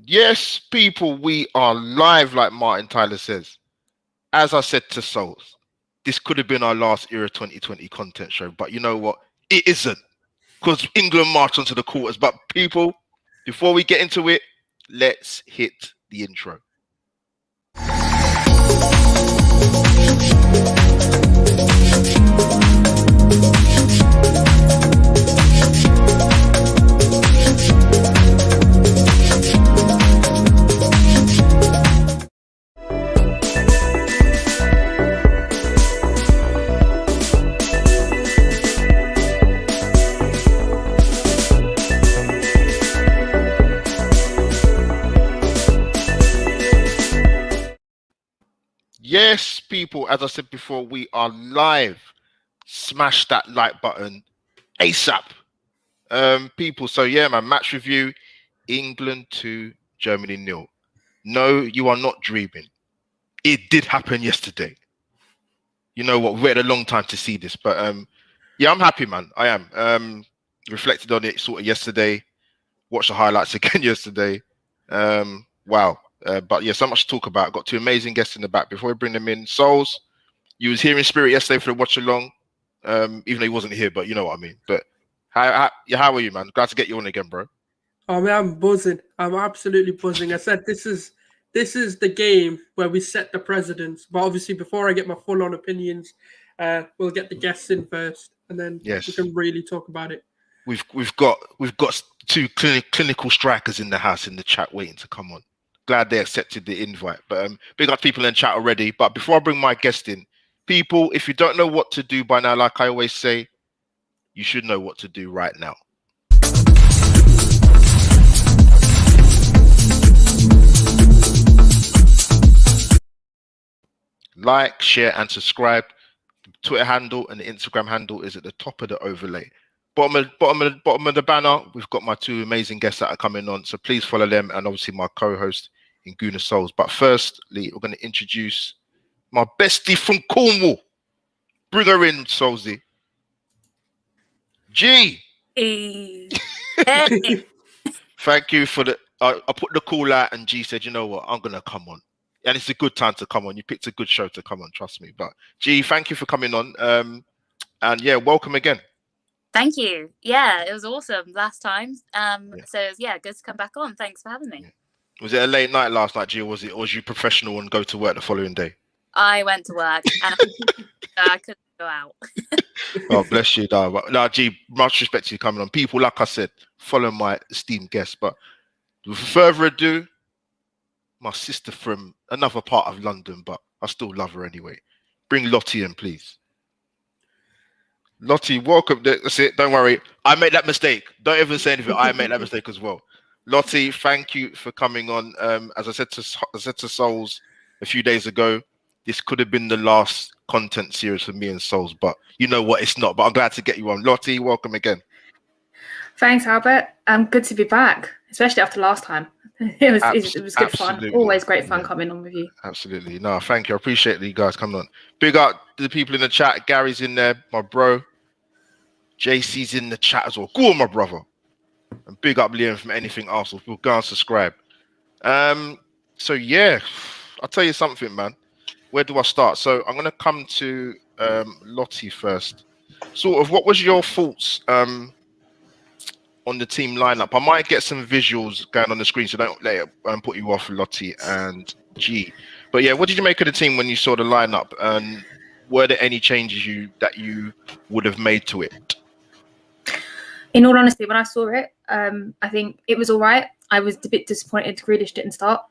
Yes, people, we are live, like Martin Tyler says. As I said to Souls, this could have been our last Era 2020 content show, but you know what? It isn't, because England marched onto the quarters. But people, before we get into it, let's hit the intro. Yes, people, as I said before, we are live. Smash that like button ASAP. People, so yeah, man, match review, England 2, Germany 0. No, you are not dreaming. It did happen yesterday. You know what? We waited a long time to see this, but yeah, I'm happy, man. I am. Reflected on it sort of yesterday. Watched the highlights again yesterday. Wow. But yeah, so much to talk about. Got two amazing guests in the back. Before we bring them in, Souls, you was here in spirit yesterday for the watch along. Even though he wasn't here, but you know what I mean. But how are you, man? Glad to get you on again, bro. Oh man, I'm buzzing. I'm absolutely buzzing. I said this is the game where we set the precedents. But obviously, before I get my full-on opinions, we'll get the guests in first, and then we can really talk about it. We've got two clinical strikers in the house in the chat waiting to come on. Glad they accepted the invite. But big up people in chat already. But before I bring my guest in, people, if you don't know what to do by now, like I always say, you should know what to do right now. Like, share, and subscribe. The Twitter handle and the Instagram handle is at the top of the overlay. Bottom of the banner, we've got my two amazing guests that are coming on. So please follow them, and obviously my co-host in Guna Souls. But firstly, we're going to introduce my bestie from Cornwall. Bring her in, Soulsy. G. Hey. Thank you for the. I put the call out, and G said, "You know what? I'm gonna come on." And it's a good time to come on. You picked a good show to come on, trust me. But G, thank you for coming on. And yeah, welcome again. Thank you. Yeah, it was awesome last time. So yeah, good to come back on. Thanks for having me. Yeah. Was it a late night last night, G, or was you professional and go to work the following day? I went to work and I couldn't go out. Oh, bless you, no, G, much respect to you coming on. People, like I said, follow my esteemed guests. But without further ado, my sister from another part of London, but I still love her anyway. Bring Lottie in, please. Lottie, welcome. That's it. Don't worry. I made that mistake. Don't even say anything. I made that mistake as well. Lottie, thank you for coming on. As I said to Souls a few days ago, this could have been the last content series for me and Souls, but you know what? It's not. But I'm glad to get you on. Lottie, welcome again. Thanks, Albert. Good to be back, especially after last time. It was good fun. Always great fun coming on with you. Absolutely. No, thank you. I appreciate you guys coming on. Big up to the people in the chat. Gary's in there, my bro. JC's in the chat as well. Go on, my brother. And big up Liam from Anything Arsenal. We'll go and subscribe. So yeah, I'll tell you something, man. Where do I start? So I'm gonna come to Lottie first. Sort of, what was your thoughts on the team lineup? I might get some visuals going on the screen, so don't let it put you off, Lottie and G. But yeah, what did you make of the team when you saw the lineup? And were there any changes that you would have made to it? In all honesty, when I saw it, I think it was all right. I was a bit disappointed Grealish didn't start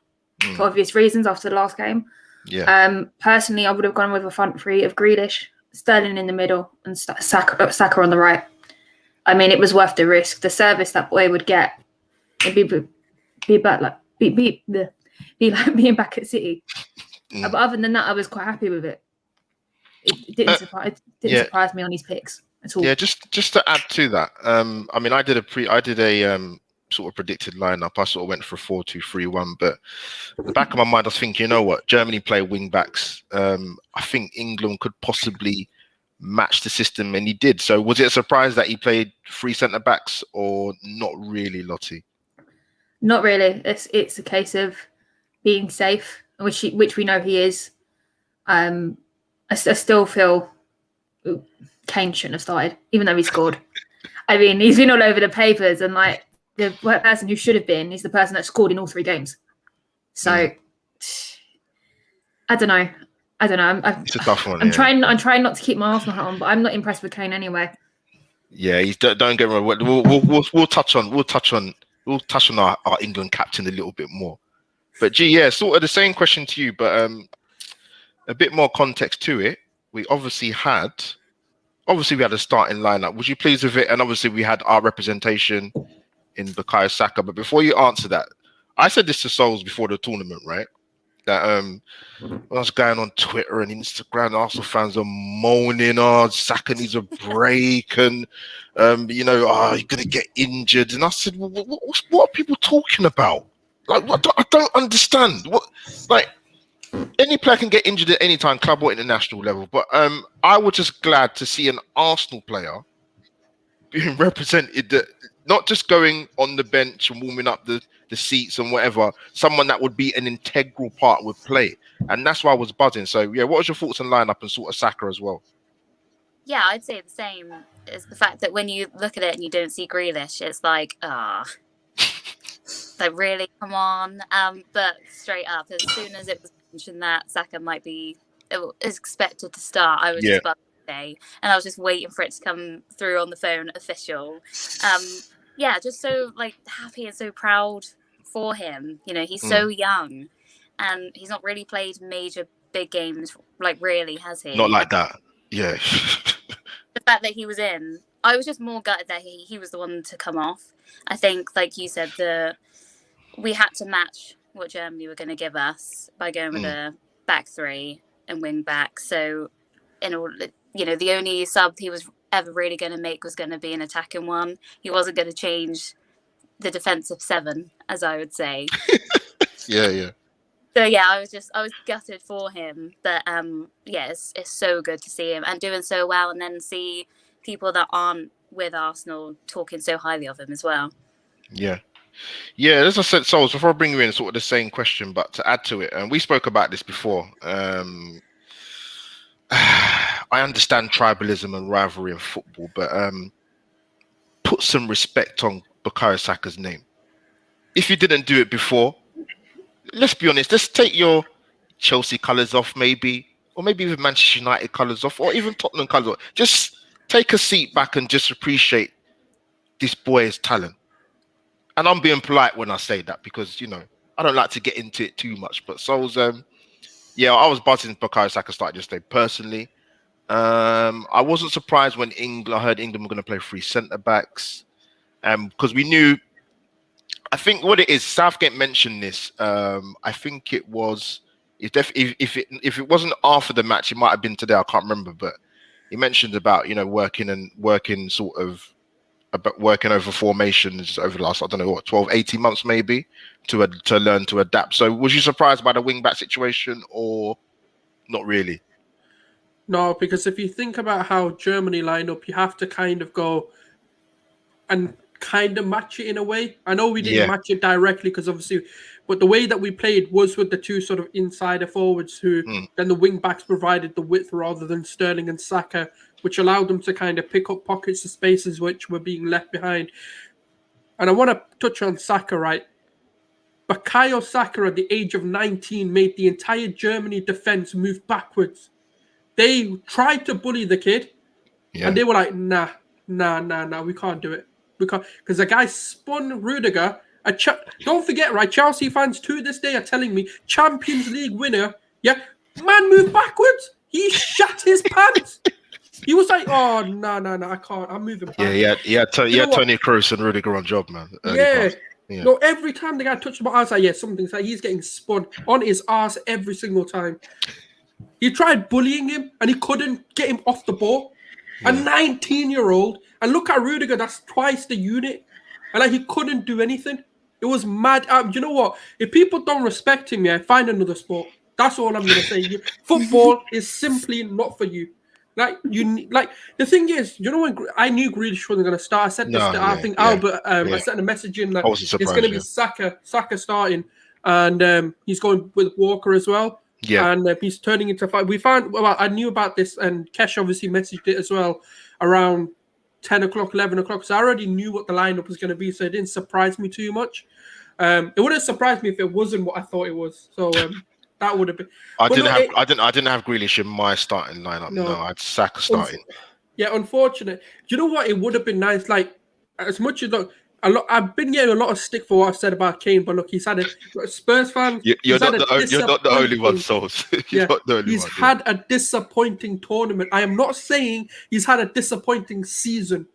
for obvious reasons after the last game. Yeah. Personally, I would have gone with a front three of Grealish, Sterling in the middle, and Saka on the right. I mean, it was worth the risk. The service that boy would get, it'd be like being back at City. But other than that, I was quite happy with it. It didn't surprise me on his picks at all. Yeah, just to add to that, I mean, I did a sort of predicted lineup. I sort of went for a 4-2-3-1, but at the back of my mind, I was thinking, you know what, Germany play wing backs. I think England could possibly match the system, and he did. So was it a surprise that he played three centre backs, or not really, Lottie? Not really. It's a case of being safe, which we know he is. I still feel Kane shouldn't have started, even though he scored. I mean, he's been all over the papers, and like the person who should have been is the person that scored in all 3 games. So I don't know. It's a tough one. I'm trying not to keep my Arsenal hat on, but I'm not impressed with Kane anyway. Yeah, don't get me wrong. We'll touch on our England captain a little bit more. But sort of the same question to you, but a bit more context to it. We obviously had a starting lineup. Was you pleased with it? And obviously we had our representation in Bukayo Saka. But before you answer that, I said this to Souls before the tournament, right? That when I was going on Twitter and Instagram, Arsenal fans are moaning, Saka needs a break, and you're gonna get injured. And I said, what are people talking about? Like, I don't understand. What, like, any player can get injured at any time, club or international level. But I was just glad to see an Arsenal player being represented, not just going on the bench and warming up the seats and whatever, someone that would be an integral part would play. And that's why I was buzzing. So, what was your thoughts on lineup and sort of Saka as well? Yeah, I'd say the same. Is the fact that when you look at it and you don't see Grealish, it's like, like, really, come on. But straight up, as soon as it was mentioned that Saka is expected to start, I was just buzzing today, and I was just waiting for it to come through on the phone official. Just so like happy and so proud for him. He's so young, and he's not really played major big games, like, really, has he? Not like that. Yeah. The fact that he was in, I was just more gutted that he was the one to come off. I think, like you said, we had to match what Germany were going to give us by going with a back 3 and wing back. So, in order, the only sub he was ever really going to make was going to be an attacking one. He wasn't going to change the defensive 7, as I would say. Yeah. So I was gutted for him, but it's so good to see him and doing so well, and then see people that aren't with Arsenal talking so highly of him as well. Yeah, as I said, Souls, before I bring you in, sort of the same question, but to add to it, and we spoke about this before. I understand tribalism and rivalry in football, but put some respect on Bukayo Saka's name. If you didn't do it before, let's be honest, let's take your Chelsea colours off, maybe, or maybe even Manchester United colours off, or even Tottenham colours off. Just take a seat back and just appreciate this boy's talent. And I'm being polite when I say that, because, I don't like to get into it too much. But Souls, I was buzzing Bukayo Saka started yesterday personally. I wasn't surprised when I heard England were going to play 3 centre-backs. Because we knew, I think what it is, Southgate mentioned this. I think it was, if it wasn't after the match, it might have been today, I can't remember. But he mentioned about, working sort of, about working over formations over the last, 12, 18 months maybe, to learn to adapt. So was you surprised by the wing-back situation, or not really? No, because if you think about how Germany line up, you have to kind of go and kind of match it in a way. I know we didn't match it directly, because obviously, but the way that we played was with the 2 sort of insider forwards who then the wing backs provided the width rather than Sterling and Saka, which allowed them to kind of pick up pockets of spaces which were being left behind. And I want to touch on Saka, right? Bukayo Saka at the age of 19 made the entire Germany defense move backwards. They tried to bully the kid, and they were like, nah, we can't do it. Because the guy spun Rudiger. Don't forget, right? Chelsea fans to this day are telling me Champions League winner. Yeah, man moved backwards. He shat his pants. He was like, "Oh no, I can't. I'm moving back." Yeah, Tony Kroos and Rudiger on job, man. Yeah. No, every time the guy touched the ball, I was like, something's like he's getting spun on his ass every single time. He tried bullying him, and he couldn't get him off the ball. A 19-year-old, and look at Rudiger, that's twice the unit, and like he couldn't do anything. It was mad. You know what? If people don't respect him, find another sport. That's all I'm gonna say. Football is simply not for you. Like like the thing is, when I knew Grealish wasn't going to start. I said this. No, I yeah, think yeah, Albert. I yeah. sent a message in that I wasn't it's surprised. going to be Saka starting, and he's going with Walker as well. Yeah. And he's turning into five. We found. Well, I knew about this, and Kesh obviously messaged it as well around 10 o'clock, 11 o'clock. So I already knew what the lineup was going to be, so it didn't surprise me too much. It wouldn't surprise me if it wasn't what I thought it was. So that would have been. I didn't have Grealish in my starting lineup. No, I had Saka starting. Yeah, unfortunate. Do you know what? It would have been nice. Like as much as I've been getting a lot of stick for what I've said about Kane, but look, he's had a Spurs fan. You're not the only one, Souls. You're not the only one. He's had a disappointing tournament. I am not saying he's had a disappointing season.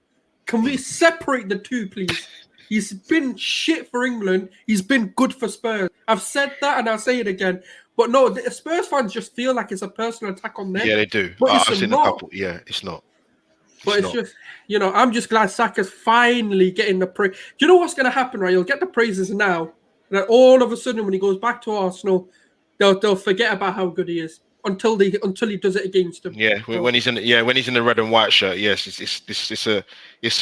Can we separate the two, please? He's been shit for England. He's been good for Spurs. I've said that, and I'll say it again. But no, the Spurs fans just feel like it's a personal attack on them. Yeah, they do. But I've seen a couple. Yeah, it's not. But it's just, I'm just glad Saka's finally getting the praise. Do you know what's going to happen, right? He'll get the praises now. And then all of a sudden, when he goes back to Arsenal, they'll forget about how good he is until he does it against them. Yeah, when he's in the red and white shirt, yes, it's a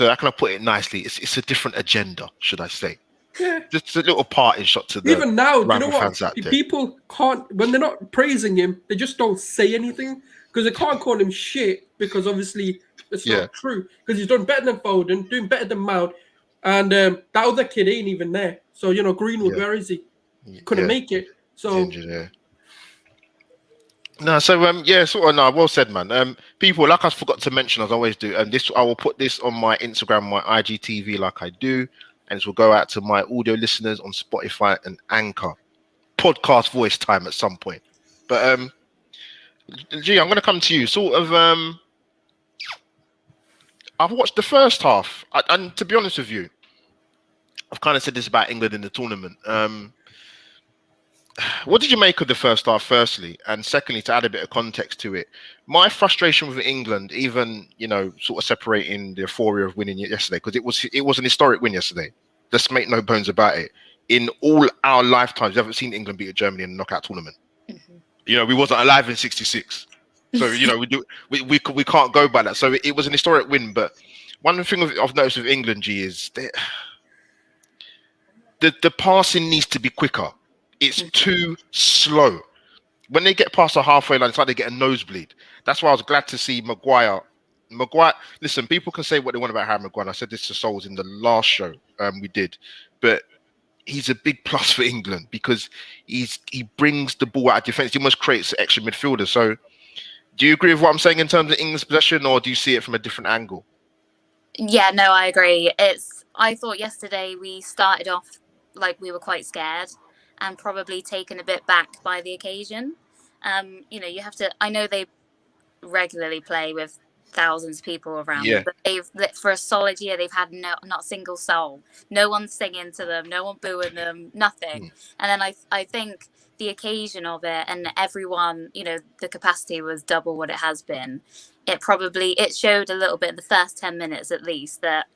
how can I put it nicely? It's a different agenda, should I say? Yeah, just a little parting shot to the even now. You know what? fans out there. People can't, when they're not praising him, they just don't say anything because they can't call him shit because obviously it's not true because he's done better than Foden, doing better than Mount, and that other kid ain't even there. So Greenwood, where is he? Couldn't make it. So. No, so sort of no, well said, man. People, like I forgot to mention, as I always do, and this I will put this on my Instagram, my IGTV, like I do, and this will go out to my audio listeners on Spotify and Anchor. Podcast voice time at some point. But G, I'm gonna come to you. Sort of I've watched the first half, and to be honest with you, I've kind of said this about England in the tournament. What did you make of the first half, firstly? And secondly, to add a bit of context to it, my frustration with England, even, sort of separating the euphoria of winning yesterday, because it was an historic win yesterday. Let's make no bones about it. In all our lifetimes, we haven't seen England beat Germany in a knockout tournament. Mm-hmm. We wasn't alive in '66. So, we can't go by that. So it was an historic win. But one thing I've noticed with England, G, is the passing needs to be quicker. It's too slow. When they get past the halfway line, it's like they get a nosebleed. That's why I was glad to see Maguire. Listen, people can say what they want about Harry Maguire. I said this to Souls in the last show we did. But he's a big plus for England because he brings the ball out of defence. He almost creates an extra midfielder. So do you agree with what I'm saying in terms of England's possession, or do you see it from a different angle? Yeah, no, I agree. I thought yesterday we started off like we were quite scared and probably taken a bit back by the occasion. You have to. I know they regularly play with thousands of people around, but for a solid year they've had not a single soul. No one singing to them, no one booing them, nothing. And then I think the occasion of it and everyone, the capacity was double what it has been. It showed a little bit in the first 10 minutes at least that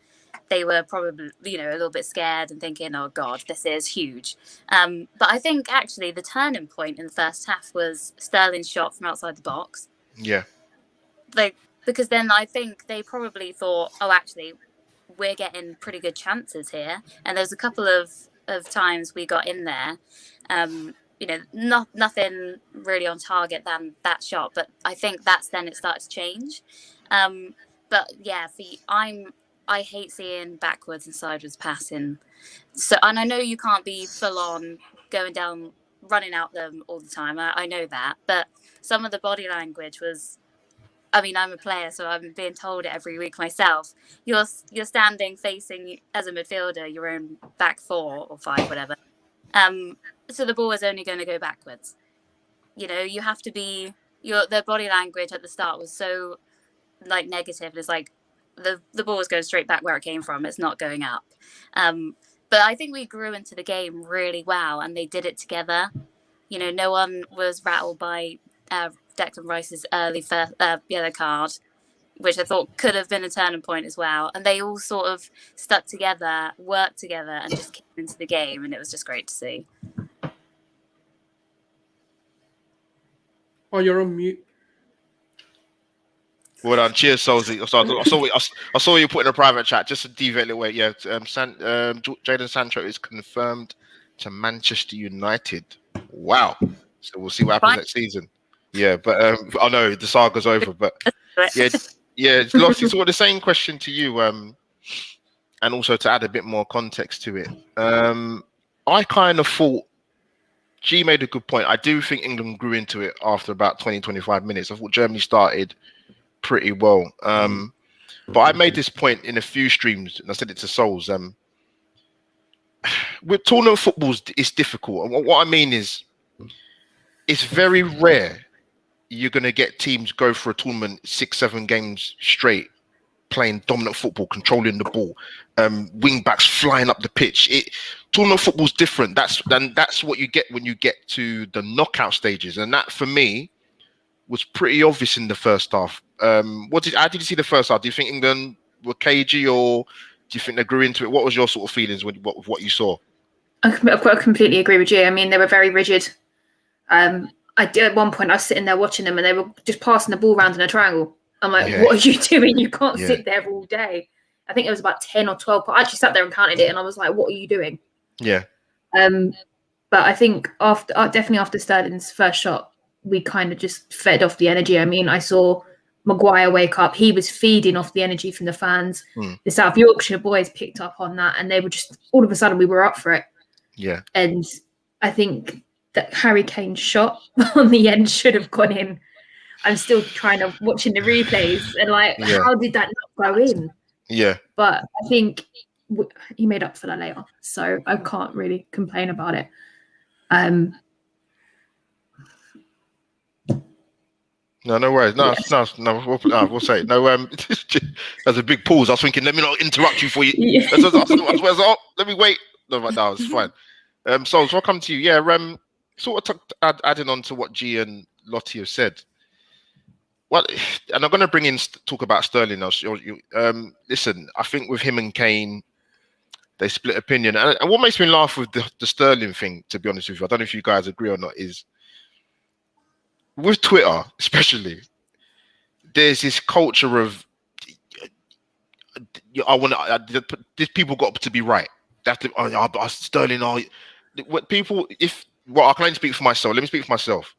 they were probably, a little bit scared and thinking, oh, God, this is huge. But I think actually the turning point in the first half was Sterling's shot from outside the box. Yeah. Because then I think they probably thought, oh, actually, we're getting pretty good chances here. And there's a couple of times we got in there, nothing really on target than that shot. But I think that's then it started to change. But yeah, I hate seeing backwards and sideways passing. So, and I know you can't be full on going down, running out them all the time. I know that, but some of the body language was. I mean, I'm a player, so I'm being told it every week myself. You're standing facing as a midfielder your own back 4 or 5, whatever. So the ball is only going to go backwards. You have to be their body language at the start was so negative. It's like. The ball is going straight back where it came from. It's not going up. But I think we grew into the game really well, and they did it together. No one was rattled by Declan Rice's early yellow card, which I thought could have been a turning point as well. And they all sort of stuck together, worked together, and just came into the game, and it was just great to see. Oh, you're on mute. Well done. Cheers, Solzy. I saw you put in a private chat. Just to deviate a little way. Yeah, Jadon Sancho is confirmed to Manchester United. Wow. So we'll see what happens next season. Yeah, but I know the saga's over. But yeah, Lottie, sort of the same question to you. And also to add a bit more context to it. I kind of thought G made a good point. I do think England grew into it after about 20, 25 minutes. I thought Germany started pretty well. But I made this point in a few streams, and I said it to Souls. With tournament footballs, it's difficult. And what I mean is, it's very rare you're going to get teams go for a tournament 6-7 games straight, playing dominant football, controlling the ball, wing backs flying up the pitch. Tournament football's different. That's what you get when you get to the knockout stages, and that for me was pretty obvious in the first half. How did you see the first half? Do you think England were cagey, or do you think they grew into it? What was your sort of feelings with what you saw? I completely agree with you. I mean, they were very rigid. At one point, I was sitting there watching them, and they were just passing the ball around in a triangle. I'm like, what are you doing? You can't sit there all day. I think it was about 10 or 12. I actually sat there and counted it, and I was like, what are you doing? Yeah. But I think definitely after Sterling's first shot, we kind of just fed off the energy. I mean, I saw Maguire wake up. He was feeding off the energy from the fans. The South Yorkshire boys picked up on that, and they were just, all of a sudden, we were up for it. Yeah. And I think that Harry Kane's shot on the end should have gone in. I'm still watching the replays and how did that not go in? Yeah. But I think he made up for that later, so I can't really complain about it. No worries. No, we'll say no. There's a big pause. I was thinking, let me not interrupt you for you. Yeah. Let me wait. No, it's fine. So I'll come to you. Yeah. Sort of adding on to what G and Lottie have said. Well, and I'm going to talk about Sterling now. Listen, I think with him and Kane, they split opinion. And what makes me laugh with the Sterling thing, to be honest with you, I don't know if you guys agree or not, is with Twitter, especially, there's this culture of these people got to be right. Sterling. What people? I can only speak for myself. Let me speak for myself.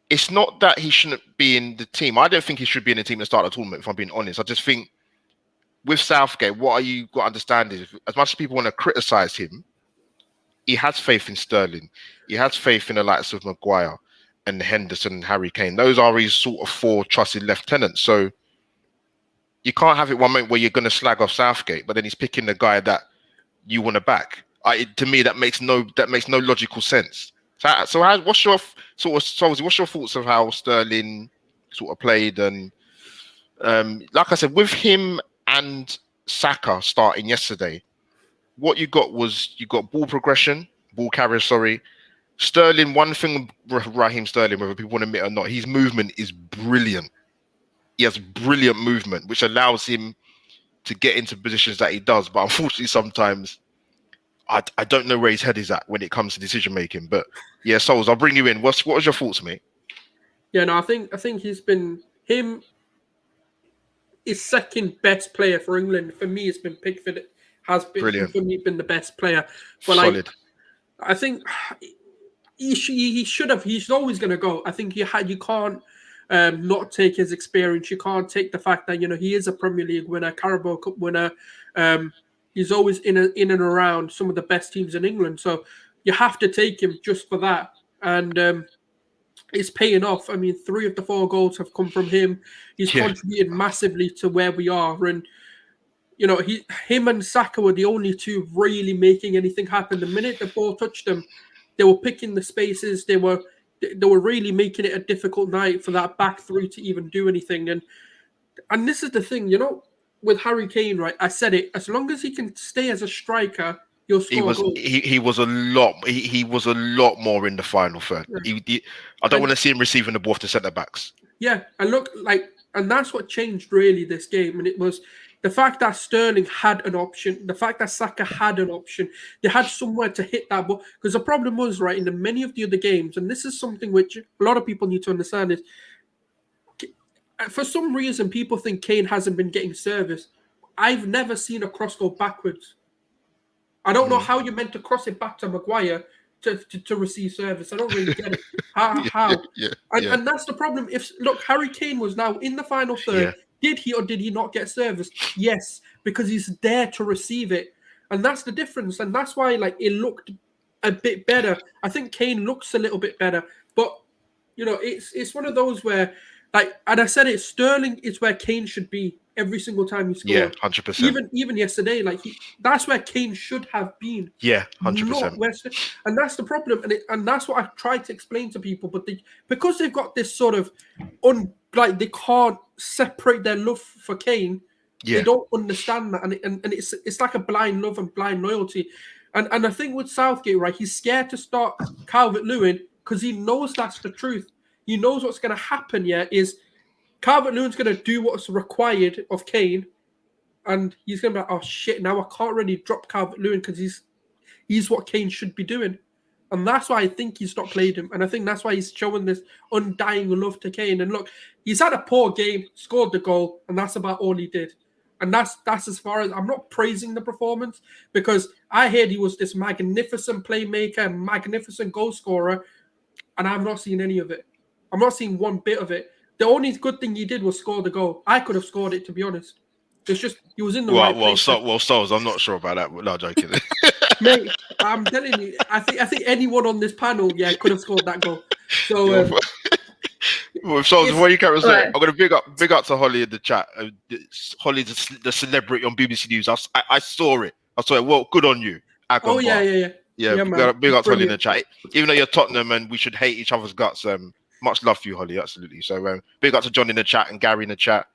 It's not that he shouldn't be in the team. I don't think he should be in the team at the start of the tournament, if I'm being honest. I just think with Southgate, what you got to understand is, as much as people want to criticize him, he has faith in Sterling. He has faith in the likes of Maguire and Henderson and Harry Kane. Those are his sort of 4 trusted lieutenants. So you can't have it one moment where you're going to slag off Southgate, but then he's picking the guy that you want to back. To me, that makes no logical sense. So what's your thoughts of how Sterling sort of played? And like I said, with him and Saka starting yesterday, what you got ball progression, ball carriers. Sorry, Sterling. One thing with Raheem Sterling, whether people want to admit it or not, his movement is brilliant. He has brilliant movement, which allows him to get into positions that he does. But unfortunately, sometimes I don't know where his head is at when it comes to decision making. But yeah, Souls, I'll bring you in. What was your thoughts, mate? Yeah, no, I think his second best player for England. For me, it's been Pickford. Has been brilliant. For me been the best player. But solid. I think he should have. He's always going to go. I think you can't not take his experience. You can't take the fact that he is a Premier League winner, Carabao Cup winner. He's always in and around some of the best teams in England. So you have to take him just for that. And it's paying off. I mean, 3 of the 4 goals have come from him. He's contributed massively to where we are. And, him and Saka were the only 2 really making anything happen. The minute the ball touched them, they were picking the spaces. They were really making it a difficult night for that back 3 to even do anything. And this is the thing, with Harry Kane, right? I said it. As long as he can stay as a striker, he'll score goals. He was a lot more in the final third. Yeah. I don't want to see him receiving the ball to centre backs. Yeah, and that's what changed really this game. And it was the fact that Sterling had an option, the fact that Saka had an option. They had somewhere to hit that ball. Because the problem was, right, in many of the other games, and this is something which a lot of people need to understand, is for some reason, people think Kane hasn't been getting service. I've never seen a cross go backwards. I don't know how you're meant to cross it back to Maguire to receive service. I don't really get it. How? And that's the problem. Look, Harry Kane was now in the final third. Yeah. Did he or did he not get service? Yes, because he's there to receive it. And that's the difference. And that's why it looked a bit better. I think Kane looks a little bit better. But, it's one of those where, and I said it, Sterling is where Kane should be every single time he scores. Yeah, 100%. Even yesterday, that's where Kane should have been. Yeah, 100%. And that's the problem, and that's what I tried to explain to people. But because they've got this sort of they can't separate their love for Kane. Yeah. They don't understand that, and it's like a blind love and blind loyalty. And the thing with Southgate, right? He's scared to start Calvert-Lewin because he knows that's the truth. He knows what's going to happen. Yeah, is Calvert-Lewin's going to do what's required of Kane, and he's going to be like, oh shit, now I can't really drop Calvert-Lewin because he's what Kane should be doing. And that's why I think he's not played him. And I think that's why he's showing this undying love to Kane. And look, he's had a poor game, scored the goal, and that's about all he did. And that's as far as... I'm not praising the performance because I heard he was this magnificent playmaker, magnificent goal scorer, and I've not seen any of it. I'm not seeing one bit of it. The only good thing he did was score the goal. I could have scored it, to be honest. It's just he was in the right place. Souls, I'm not sure about that. No, joking. Mate, I'm telling you, I think anyone on this panel, could have scored that goal. So, Souls, before you carry on, I'm going to big up to Holly in the chat. Holly, the celebrity on BBC News. I saw it. Well, good on you. Yeah. Big up to Holly in the chat. Even though you're Tottenham and we should hate each other's guts, much love for you, Holly. Absolutely. So, big up to John in the chat and Gary in the chat.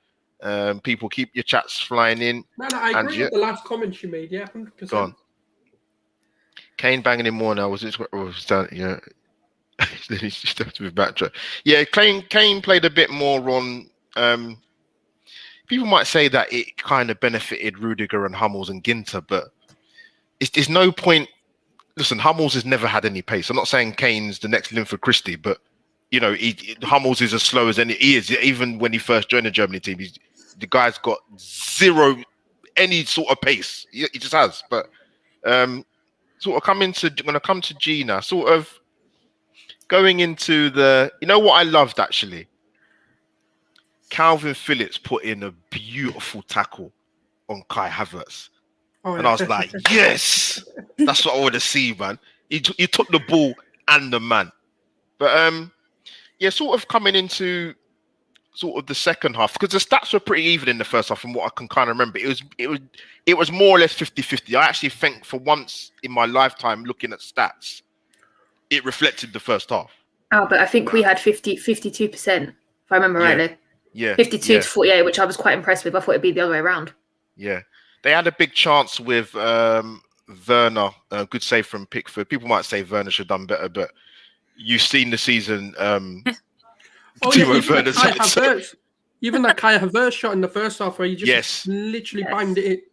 People, keep your chats flying in. No, I agree with the last comment you made. Yeah, 100%. Go on. Kane banging in more now. Was that? Yeah. He stepped with backtrack. Yeah, Kane played a bit more on. People might say that it kind of benefited Rudiger and Hummels and Ginter, but it's no point. Listen, Hummels has never had any pace. I'm not saying Kane's the next Linford Christie, but Hummels is as slow as he is. Even when he first joined the Germany team, the guy's got zero any sort of pace. He just has. But sort of when I come to G now, sort of going into what I loved actually. Calvin Phillips put in a beautiful tackle on Kai Havertz. And I was like, yes, that's what I want to see, man. He took the ball and the man. But sort of coming into sort of the second half, because the stats were pretty even in the first half from what I can kind of remember. It was more or less 50-50. I actually think for once in my lifetime looking at stats, it reflected the first half. Oh, but I think we had 52%, if I remember rightly. Yeah. 52 to 48, which I was quite impressed with. I thought it'd be the other way around. Yeah. They had a big chance with Werner, good save from Pickford. People might say Werner should have done better, but you've seen the season. Even that Kai Havertz shot in the first half where he just literally banged it.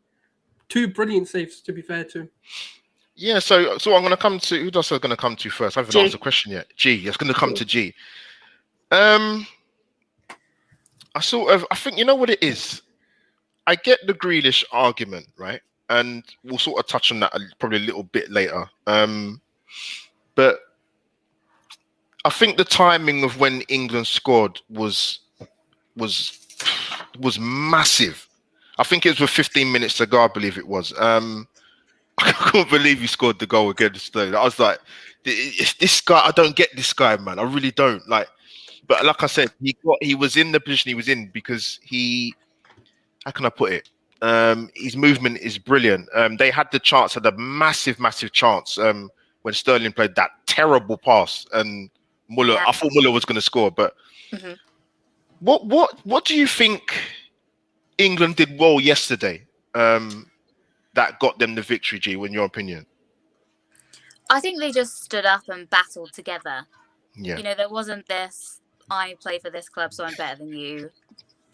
Two brilliant saves, to be fair to him. Yeah, so I'm going to come to... Who else is going to come to first? I haven't asked the question yet. G. It's going to come to G. I think, you know what it is? I get the Grealish argument, right? And we'll sort of touch on that probably a little bit later. But I think the timing of when England scored was massive. I think it was with 15 minutes to go, I believe it was. I couldn't believe he scored the goal against Sterling. I was like, this guy, I don't get this guy, man. I really don't. But like I said, he was in the position he was in because how can I put it? His movement is brilliant. They had a massive, massive chance when Sterling played that terrible pass and Muller. I thought Muller was going to score, but what do you think England did well yesterday that got them the victory, G, in your opinion? I think they just stood up and battled together. Yeah. There wasn't this, I play for this club, so I'm better than you.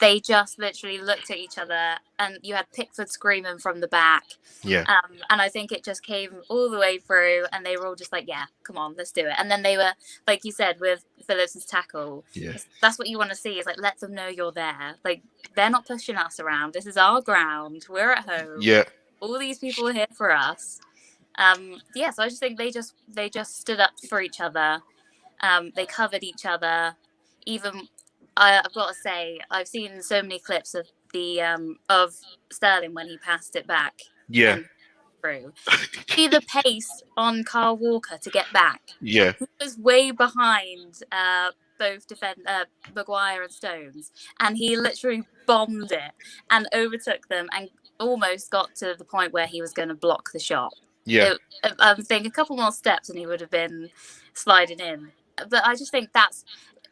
they just literally looked at each other, and you had Pickford screaming from the back. Yeah. And I think it just came all the way through, and they were all just like, yeah, come on, let's do it. And then they were, like you said, with Phillips's tackle, that's what you want to see, is like, let them know you're there. Like, they're not pushing us around. This is our ground. We're at home. Yeah. All these people are here for us. So I just think they just stood up for each other. They covered each other. Even I've got to say, I've seen so many clips of the of Sterling when he passed it back. Yeah. Through. See the pace on Kyle Walker to get back. Yeah. He was way behind both Maguire and Stones, and he literally bombed it and overtook them and almost got to the point where he was going to block the shot. Yeah. I think a couple more steps and he would have been sliding in. But I just think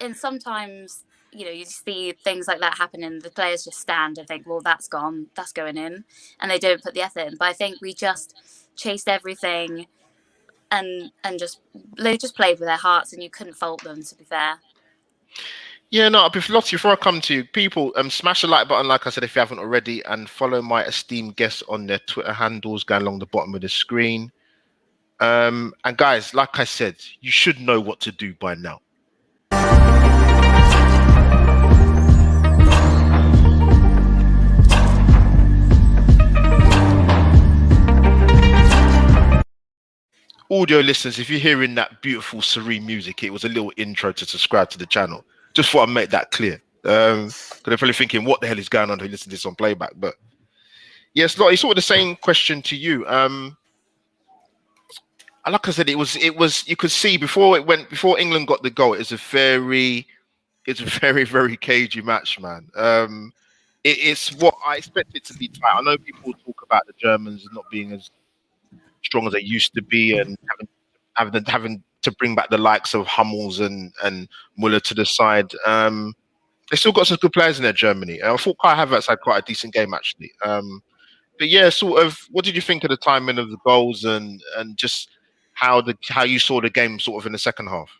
and sometimes, you see things like that happen and the players just stand and think, well, that's gone, that's going in, and they don't put the effort in. But I think we just chased everything and they just played with their hearts, and you couldn't fault them, to be fair. Yeah, no, Lottie, before I come to you, people, smash the like button, like I said, if you haven't already, and follow my esteemed guests on their Twitter handles going along the bottom of the screen. And guys, like I said, you should know what to do by now. Audio listeners, if you're hearing that beautiful, serene music, it was a little intro to subscribe to the channel. Just thought I'd make that clear. Because they're probably thinking, what the hell is going on to listen to this on playback? But yes, Lottie, sort of the same question to you. Like I said, it was. You could see before England got the goal, it's a very, very cagey match, man. It's what I expect it to be tight. I know people talk about the Germans not being as strong as they used to be, and having to bring back the likes of Hummels and Muller to the side. They still got some good players in there, Germany. I thought Kai Havertz had quite a decent game, actually. But yeah, sort of, what did you think of the timing of the goals and just how you saw the game sort of in the second half?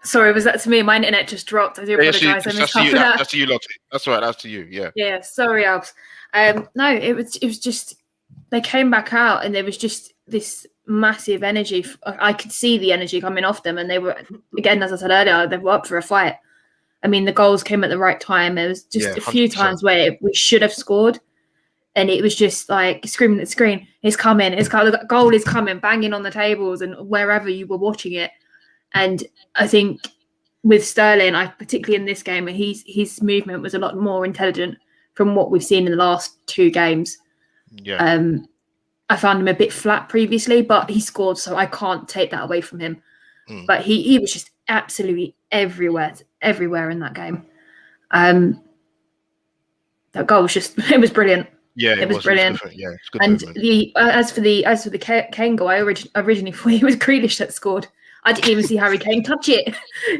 Sorry, was that to me? My internet just dropped. I do apologise. That's to you, Lottie. That's right. That's to you. Yeah. Yeah. Sorry, Alps. No, it was just they came back out and there was just this massive energy. I could see the energy coming off them, and they were, again, as I said earlier, they were up for a fight. I mean, the goals came at the right time. There was just a few times where we should have scored, and it was just like screaming at the screen, it's coming, the goal is coming, banging on the tables and wherever you were watching it. And I think with Sterling, particularly in this game, his movement was a lot more intelligent from what we've seen in the last two games. Yeah. I found him a bit flat previously, but he scored, so I can't take that away from him. But he was just absolutely everywhere in that game. That goal was it was brilliant. Yeah, it was brilliant. Yeah, it's good. And as for the Kane goal, I originally thought it was Grealish that scored. I didn't even see Harry Kane touch it.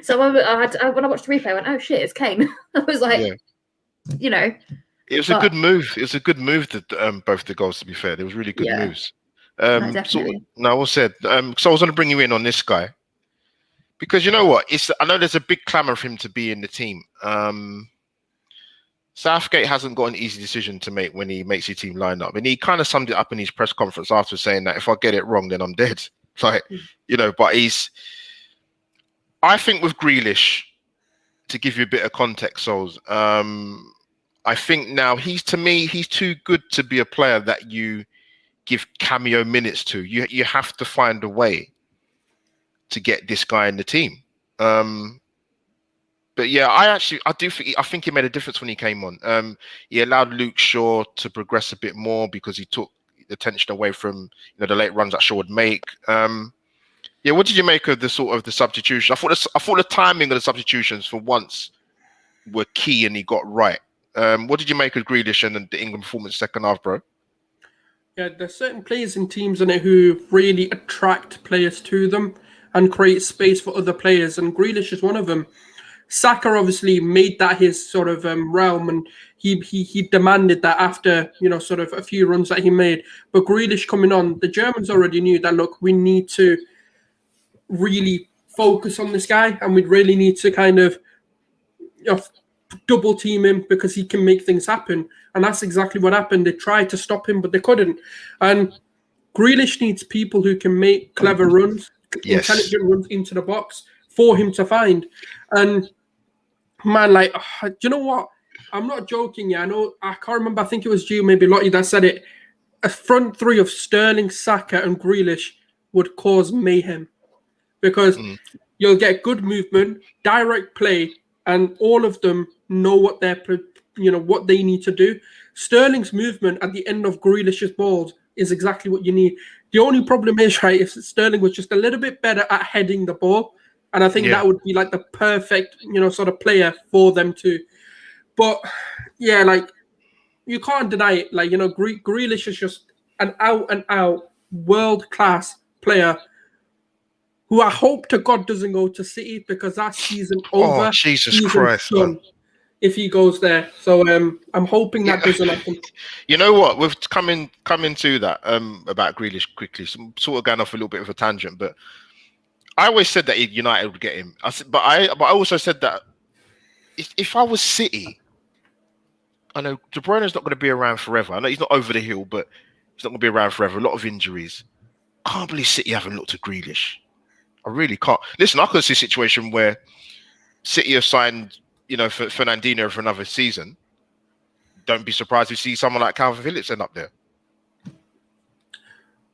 So when I watched the replay, I went, "Oh shit, it's Kane." I was like, It was a good move. It was a good move that both the goals. To be fair, they was really good moves. No, definitely. Well said. So I was going to bring you in on this guy because you know what? I know there's a big clamour for him to be in the team. Southgate hasn't got an easy decision to make when he makes his team line up, and he kind of summed it up in his press conference after saying that if I get it wrong, then I'm dead. But I think with Grealish, to give you a bit of context, Souls, I think now he's too good to be a player that you give cameo minutes to. You have to find a way to get this guy in the team. But yeah, I think he made a difference when he came on. He allowed Luke Shaw to progress a bit more because he took the attention away from the late runs that Shaw would make. What did you make of the substitution? I thought the timing of the substitutions for once were key and he got right. What did you make of Grealish and the England performance second half, bro? Yeah, there's certain players and teams in it who really attract players to them and create space for other players, and Grealish is one of them. Saka obviously made that his sort of realm, and he demanded that after sort of a few runs that he made. But Grealish coming on, the Germans already knew that, look, we need to really focus on this guy, and we really need to kind of double team him because he can make things happen. And that's exactly what happened. They tried to stop him, but they couldn't. And Grealish needs people who can make clever runs, intelligent runs into the box for him to find. And man, like, do you know what? I'm not joking. Yeah, I can't remember. I think it was you, maybe Lottie, that said it. A front three of Sterling, Saka, and Grealish would cause mayhem because you'll get good movement, direct play, and all of them know what what they need to do. Sterling's movement at the end of Grealish's balls is exactly what you need. The only problem is, right, if Sterling was just a little bit better at heading the ball, and I think that would be like the perfect, sort of player for them to. But yeah, like you can't deny it. Like Grealish is just an out and out world class player who I hope to God doesn't go to City because that season over. Oh, Jesus Christ! If he goes there, so I'm hoping that doesn't happen. You know what? We've coming to that about Grealish quickly. So I'm sort of going off a little bit of a tangent, but I always said that United would get him. But I also said that if I was City, I know De Bruyne's not going to be around forever. I know he's not over the hill, but he's not going to be around forever. A lot of injuries. Can't believe City haven't looked at Grealish. I really can't. Listen, I could see a situation where City have signed, for Fernandinho for another season. Don't be surprised if you see someone like Calvin Phillips end up there.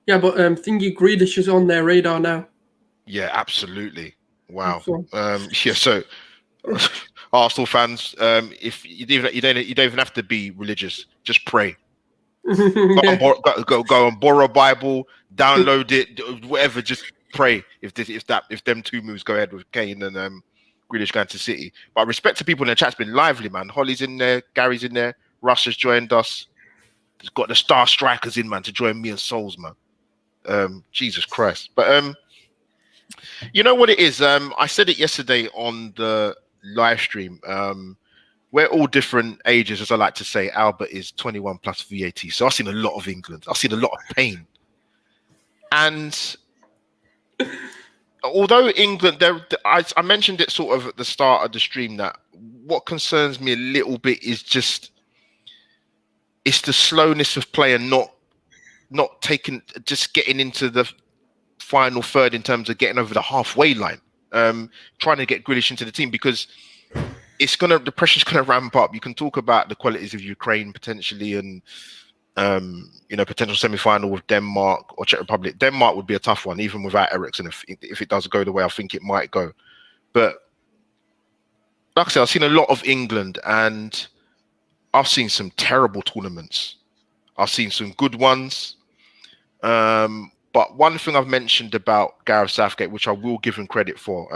Yeah, but thingy Grealish is on their radar now. Yeah, absolutely. Wow. So Arsenal fans, if you don't even have to be religious, just pray. Go and borrow a Bible, download it, whatever. Just pray if them two moves go ahead with Kane and Grealish going to City. But respect to people in the chat's been lively, man. Holly's in there, Gary's in there, Russ has joined us. He's got the star strikers in, man, to join me and Souls, man. Jesus Christ. But you know what it is? I said it yesterday on the live stream. We're all different ages, as I like to say. Albert is 21 plus VAT. So I've seen a lot of England. I've seen a lot of pain. And although England, I mentioned it sort of at the start of the stream that what concerns me a little bit is it's the slowness of play and not getting into the final third in terms of getting over the halfway line, trying to get Grealish into the team because the pressure's gonna ramp up. You can talk about the qualities of Ukraine potentially and potential semi-final with Denmark or Czech Republic. Denmark would be a tough one, even without Eriksen, if it does go the way I think it might go. But like I said, I've seen a lot of England and I've seen some terrible tournaments. I've seen some good ones. But one thing I've mentioned about Gareth Southgate, which I will give him credit for,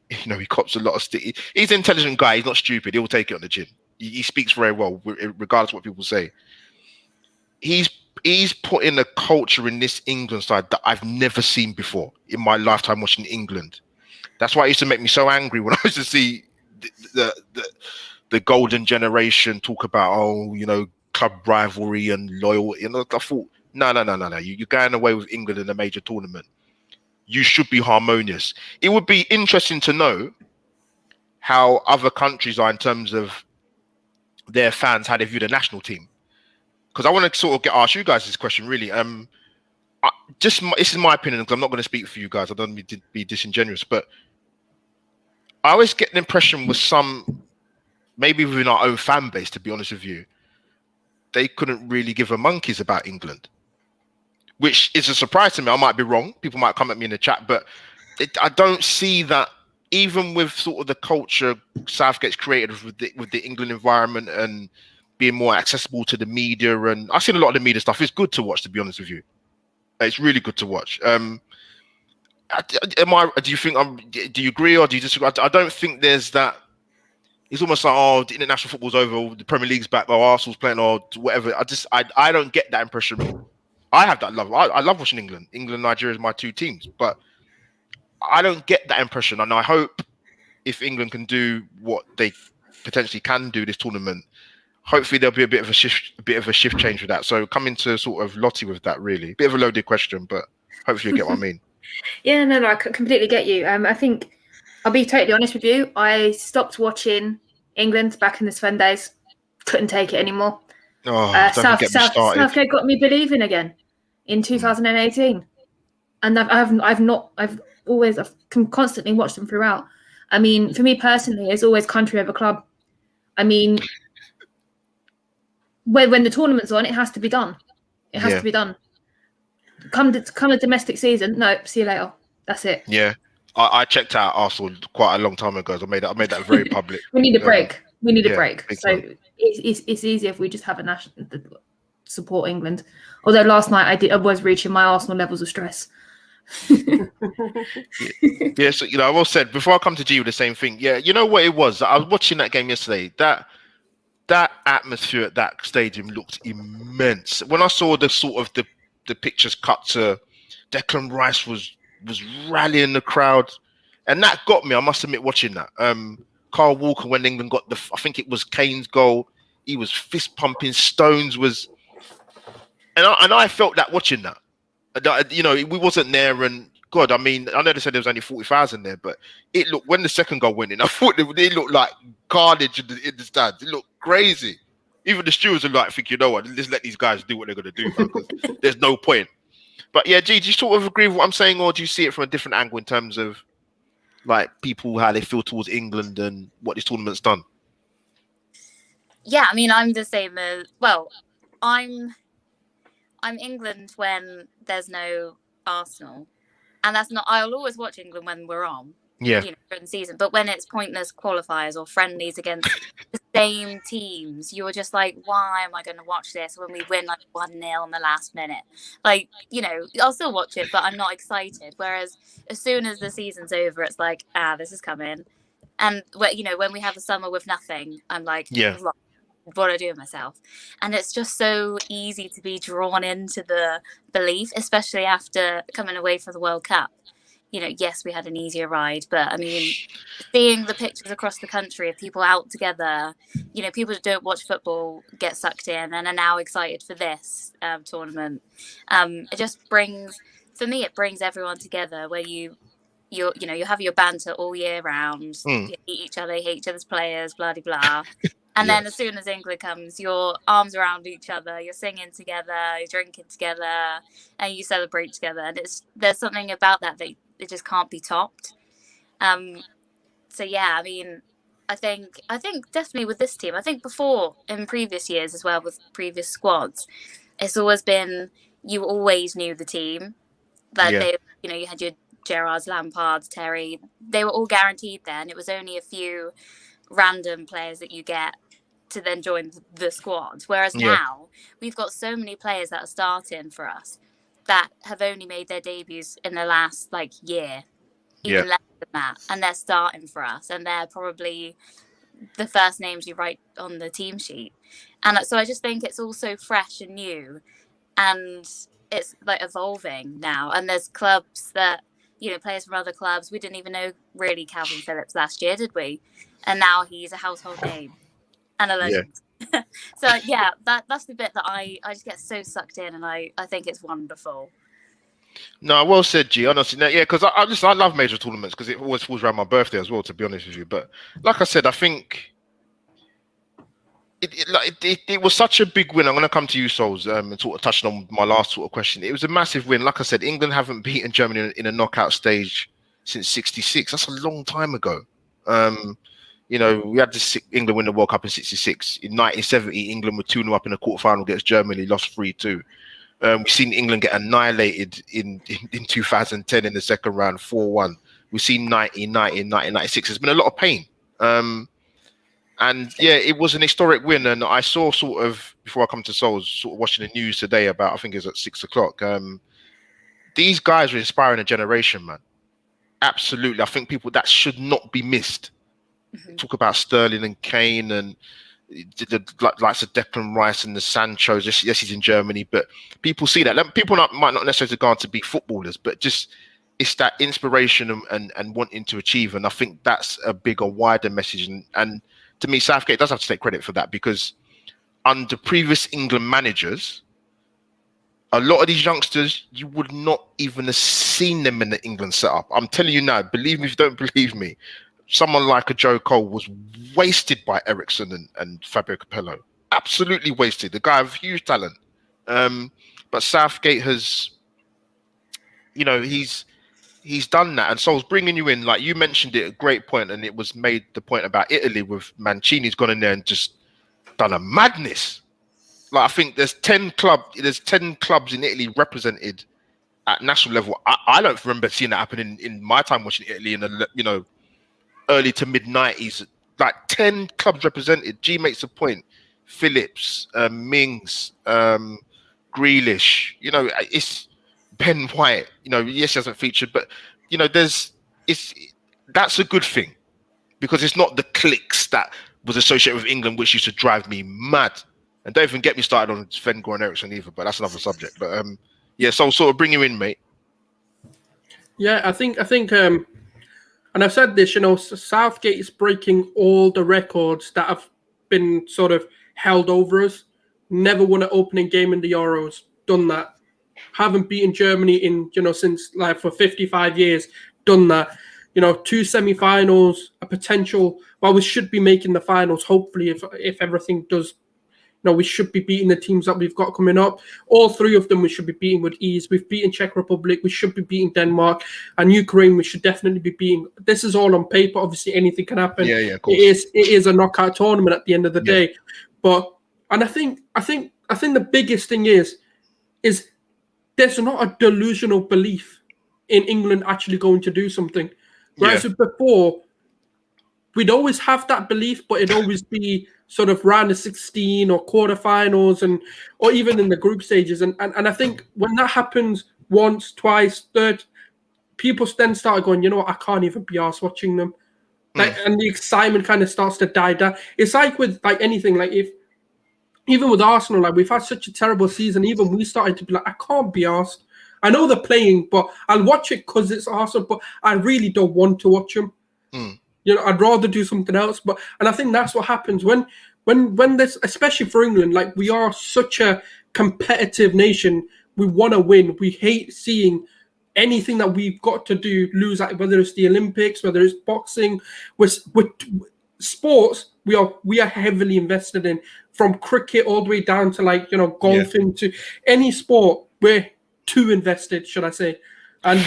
he cops a lot of stick. He's an intelligent guy. He's not stupid. He'll take it on the chin. He speaks very well, regardless of what people say. He's put in a culture in this England side that I've never seen before in my lifetime watching England. That's why it used to make me so angry when I used to see the golden generation talk about, club rivalry and loyalty. And I thought, no. You're going away with England in a major tournament. You should be harmonious. It would be interesting to know how other countries are in terms of their fans, how they view the national team. Because I want to sort of ask you guys this question, really. This is my opinion, because I'm not going to speak for you guys. I don't mean to be disingenuous, but I always get the impression with some, maybe within our own fan base, to be honest with you, they couldn't really give a monkeys about England, which is a surprise to me. I might be wrong. People might come at me in the chat, but I don't see that even with sort of the culture Southgate's created with the England environment and being more accessible to the media. And I've seen a lot of the media stuff. It's good to watch, to be honest with you. It's really good to watch. Do you think do you agree or do you disagree? I don't think there's that. It's almost like, the international football's over, or the Premier League's back, or Arsenal's playing, or whatever. I don't get that impression. I have that love. I love watching England. England and Nigeria is my two teams, but I don't get that impression. And I hope if England can do what they potentially can do this tournament, hopefully there'll be a bit of a shift change with that. So coming to sort of Lottie with that, really. Bit of a loaded question, but hopefully you get what I mean. Yeah, no, I completely get you. I think I'll be totally honest with you. I stopped watching England back in the Sven days. Couldn't take it anymore. Oh, don't even get me started. Southgate got me believing again in 2018, and I've constantly watched them throughout. I mean, for me personally, it's always country over club. I mean, when the tournament's on, it has to be done. It has to be done. Come a domestic season, no, see you later. That's it. Yeah, I checked out Arsenal quite a long time ago. So I made that very public. We need a break. We need a break. So time. it's easier if we just have a national support England. Although last night I was reaching my Arsenal levels of stress. Yeah, so I will said before I come to G with the same thing. Yeah, you know what it was? I was watching that game yesterday. That atmosphere at that stadium looked immense. When I saw the sort of the pictures cut to Declan Rice was rallying the crowd, and that got me. I must admit, watching that. Carl Walker, when England got I think it was Kane's goal, he was fist pumping. Stones was, and I felt that watching that. We wasn't there, and God, I mean, I know they said there was only 40,000 there, but it looked, when the second goal went in, I thought they looked like carnage in the stands. It looked crazy. Even the stewards are like, think, you know what, let's let these guys do what they're going to do, man, because there's no point. But yeah, G, do you sort of agree with what I'm saying, or do you see it from a different angle in terms of like people, how they feel towards England and what this tournament's done? Yeah, I mean, I'm the same as, well, I'm England when there's no Arsenal. And that's not, I'll always watch England when we're on. Yeah. During the season. But when it's pointless qualifiers or friendlies against the same teams, you're just like, why am I going to watch this when we win like 1-0 in the last minute? Like, I'll still watch it, but I'm not excited. Whereas as soon as the season's over, it's like, this is coming. And, when we have a summer with nothing, I'm like, what do I do with myself? And it's just so easy to be drawn into the belief, especially after coming away from the World Cup. Yes, we had an easier ride, but I mean, seeing the pictures across the country of people out together, people that don't watch football get sucked in and are now excited for this tournament. It just brings everyone together where you have your banter all year round. You hate each other, hate each other's players, blah blah blah. And then as soon as England comes, your arms around each other, you're singing together, you're drinking together, and you celebrate together. And there's something about that it just can't be topped. So yeah, I mean, I think definitely with this team, I think before in previous years as well with previous squads, it's always been, you always knew the team. They, you had your Gerrards, Lampards, Terry, they were all guaranteed there, and it was only a few random players that you get to then join the squad. Whereas now we've got so many players that are starting for us that have only made their debuts in the last year, even less than that, and they're starting for us, and they're probably the first names you write on the team sheet. And so I just think it's all so fresh and new, and it's evolving now. And there's clubs that players from other clubs, we didn't even know really Calvin Phillips last year, did we? And now he's a household name and a legend. So yeah, that's the bit that I just get so sucked in, and I think it's wonderful. No, well said, G. Honestly, yeah, because I love major tournaments because it always falls around my birthday as well, to be honest with you. But like I said, I think it was such a big win. I'm going to come to you, Souls, and sort of touching on my last sort of question. It was a massive win. Like I said, England haven't beaten Germany in a knockout stage since '66. That's a long time ago. We had England win the World Cup in '66. In 1970, England were 2-0 up in the quarterfinal against Germany, lost 3-2. We've seen England get annihilated in 2010 in the second round, 4-1. We've seen 1990 and 1996. There's been a lot of pain. And yeah, it was an historic win. And I saw sort of, before I come to Souls, sort of watching the news today about, I think it was at 6 o'clock. These guys are inspiring a generation, man. Absolutely. I think people that should not be missed. Talk about Sterling and Kane and the likes of Declan Rice and the Sanchos. Yes, he's in Germany, but people see that. People might not necessarily go on to be footballers, but just it's that inspiration and wanting to achieve. And I think that's a bigger, wider message. And to me, Southgate does have to take credit for that, because under previous England managers, a lot of these youngsters, you would not even have seen them in the England setup. I'm telling you now, believe me if you don't believe me. someone like a Joe Cole was wasted by Ericsson and Fabio Capello. Absolutely wasted. The guy of huge talent. But Southgate has, he's done that. And so I was bringing you in, like you mentioned it, a great point, and it was made the point about Italy with Mancini's gone in there and just done a madness. Like I think there's 10 clubs in Italy represented at national level. I don't remember seeing that happen in my time watching Italy in the early to mid 90s. Like 10 clubs represented. G makes a point. Phillips, Mings, Grealish. It's Ben White. Yes, he hasn't featured, but that's a good thing because it's not the cliques that was associated with England, which used to drive me mad. And don't even get me started on Sven-Goran and Eriksson either, but that's another subject. But so I'll sort of bring you in, mate. Yeah, I think, and I've said this, Southgate is breaking all the records that have been sort of held over us. Never won an opening game in the Euros. Done that. Haven't beaten Germany in, since like for 55 years. Done that. 2 semi-finals, a potential. Well, we should be making the finals. Hopefully, if everything does. We should be beating the teams that we've got coming up. All 3 of them we should be beating with ease. We've beaten Czech Republic. We should be beating Denmark. And Ukraine we should definitely be beating. This is all on paper. Obviously, anything can happen. Yeah, of course. It is a knockout tournament at the end of the day. And I think the biggest thing is there's not a delusional belief in England actually going to do something. Whereas before, we'd always have that belief, but it'd always be sort of round of 16 or quarterfinals or even in the group stages. And I think when that happens once, twice, third, people then start going, I can't even be arsed watching them. And the excitement kind of starts to die down. It's like with like anything, like even with Arsenal, like we've had such a terrible season, even we started to be like, I can't be arsed. I know they're playing, but I'll watch it because it's Arsenal, but I really don't want to watch them. I'd rather do something else. And I think that's what happens when there's, especially for England, like we are such a competitive nation. We want to win. We hate seeing anything that we've got to do lose, whether it's the Olympics, whether it's boxing, with sports. We are heavily invested in, from cricket all the way down to golfing to any sport. We're too invested, should I say. And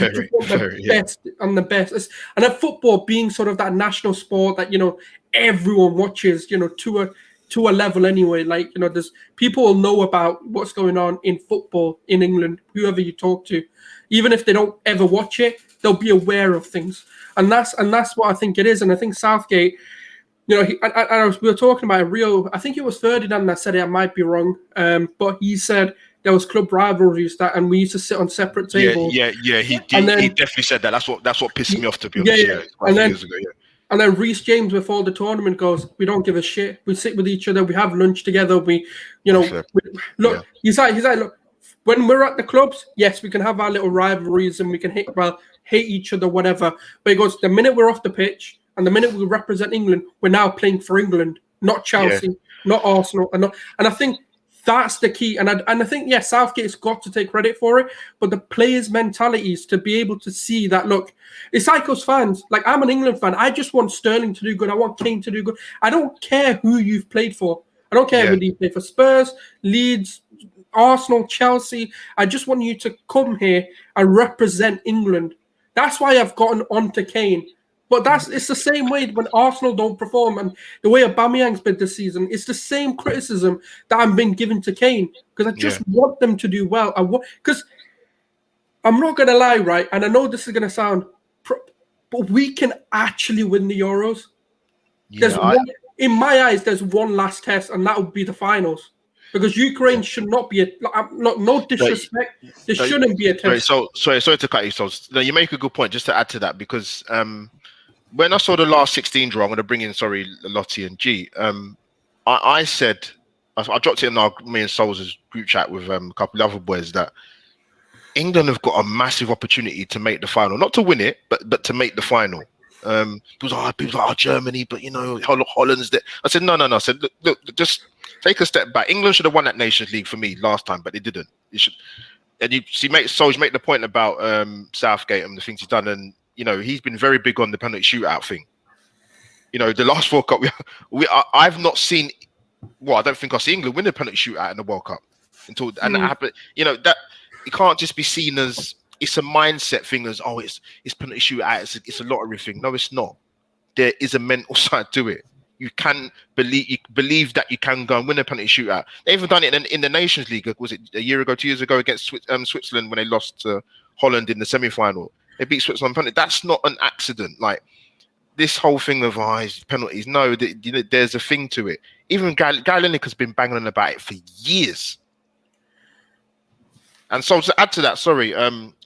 best and the best. And at football being sort of that national sport that, everyone watches, to a level anyway. Like, there's people will know about what's going on in football in England, whoever you talk to. Even if they don't ever watch it, they'll be aware of things. And that's what I think it is. And I think Southgate, we were talking about Rio, I think it was Ferdinand that said it, I might be wrong. But he said there was club rivalries and we used to sit on separate tables. Yeah. He definitely said that. That's what pissed me off, to be honest. And then Reece James, before the tournament, goes, we don't give a shit. We sit with each other. We have lunch together. Look, he's like, look, when we're at the clubs, yes, we can have our little rivalries and we can hate each other, whatever. But he goes, the minute we're off the pitch and the minute we represent England, we're now playing for England, not Chelsea, not Arsenal, and I think that's the key. And I think, Southgate's got to take credit for it, but the players' mentalities to be able to see that, look, it's like us fans. Like, I'm an England fan. I just want Sterling to do good. I want Kane to do good. I don't care who you've played for. I don't care whether you play for Spurs, Leeds, Arsenal, Chelsea. I just want you to come here and represent England. That's why I've gotten onto Kane. But it's the same way when Arsenal don't perform, and the way Aubameyang's been this season. It's the same criticism that I'm being given to Kane, because I just want them to do well. Because I'm not gonna lie, right? And I know this is gonna sound, but we can actually win the Euros. In my eyes, there's one last test, and that would be the finals. Because Ukraine should not be no disrespect. There shouldn't be a test. Sorry to cut you. So you make a good point. Just to add to that, because when I saw the last 16 draw, I'm going to bring in Lottie and G. I said I dropped it in me and Souls' group chat with a couple of other boys that England have got a massive opportunity to make the final, not to win it, but to make the final. People like, Germany, but Holland's there. I said no. I said look, just take a step back. England should have won that Nations League for me last time, but they didn't. It should. And you make the point about Southgate and the things he's done, and he's been very big on the penalty shootout thing. You know, the last World Cup, I've not seen. Well, I don't think I've seen England win a penalty shootout in the World Cup until and that happened. You know that it can't just be seen as it's a mindset thing. As it's penalty shootout. It's a lottery thing. No, it's not. There is a mental side to it. You can believe that you can go and win a penalty shootout. They even done it in the Nations League. Was it a year ago, 2 years ago against Switzerland when they lost to Holland in the semi-final? They beat Switzerland penalty. That's not an accident. Like this whole thing of penalties. No, there's a thing to it. Even Gary Lineker has been banging on about it for years. And so to add to that, sorry,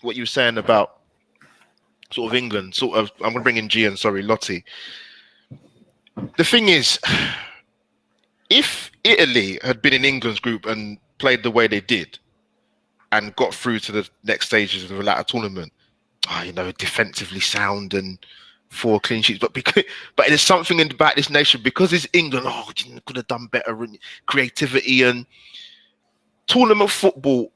what you were saying about sort of England, I'm going to bring in G and Lottie. The thing is, if Italy had been in England's group and played the way they did and got through to the next stages of the latter tournament, defensively sound and 4 clean sheets, but there's something about this nation because it's England. Could have done better and creativity and tournament football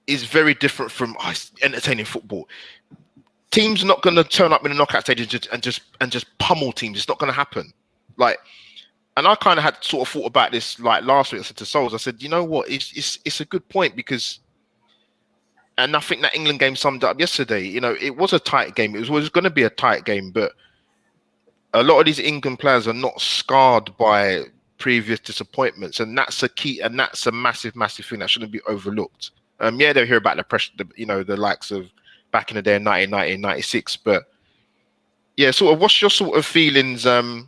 is very different from entertaining football. Teams are not going to turn up in the knockout stage and just pummel teams. It's not going to happen. And I kind of had sort of thought about this last week. I said to Souls, I said, you know what? It's a good point because, and I think that England game summed it up yesterday. You know, it was a tight game. It was always going to be a tight game, but a lot of these England players are not scarred by previous disappointments, and that's a key, and that's a massive, massive thing that shouldn't be overlooked. They'll hear about the pressure, the likes of back in the day in 1990 and 96, but yeah, sort of what's your sort of feelings, or